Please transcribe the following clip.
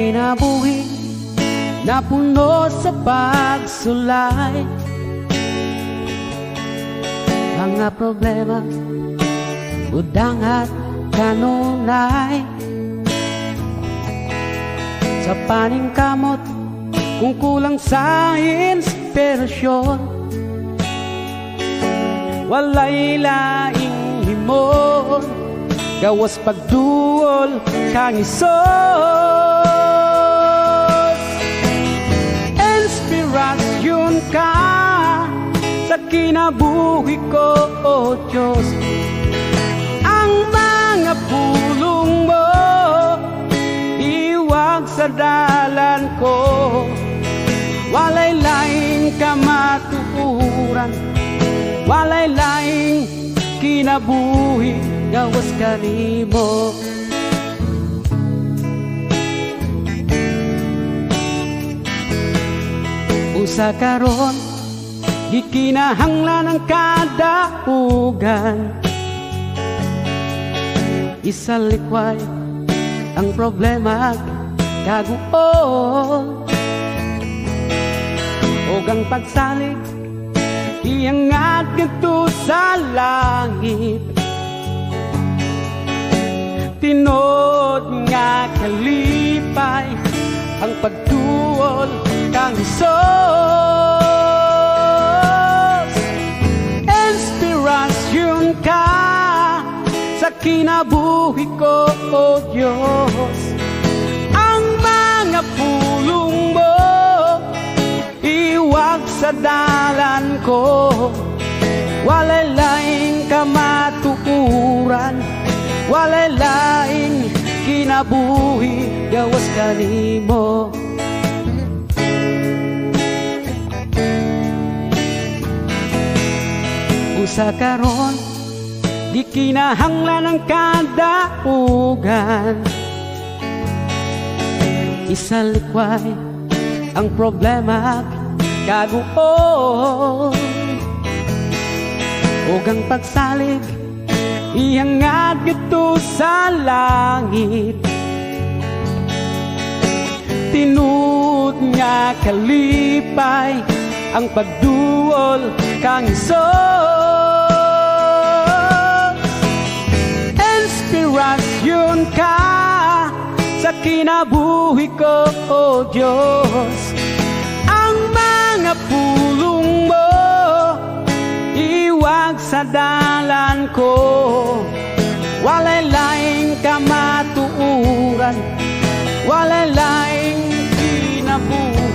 kinabuhi na puno sa pagsulay. Mga problema, udang at kanunay. Sa paningkamot, kung kulang sa inspirasyon, walay laing himon, gawas pagduol kang isos. Inspirasyon ka sa kinabuhi ko, O Diyos. Ang mga pulong mo iwag sa dalan ko, walay laing kamatuuran, walay laing kinabuhi, gawas kanimo. Usa karon gikinahanglan ang kadaugan, isa likway ang problema kaguol, og ang pagsalig iangat kadto sa langit. Tinod nga kalipay ang pagtuol kang Hesus. Inspirasyon ka sa kinabuhi ko, O Diyos. Ang mga pulong mo iwag sa dalan ko, walay laing kamatuuran, walay laing kinabuhi, gawas kanimo. Usa karon di kinahanglan ang kadaugan, isa likway ang problema kaguol, og ang pagsalig iangat kadto sa langit. Tinud nga kalipay ang pagduol kang Hesus. Inspirasyon ka sa kinabuhi ko, O Diyos. Ang mga pulong mo iwag sa dalan ko, walay laing kamatuuran, walay laing kinabuhi,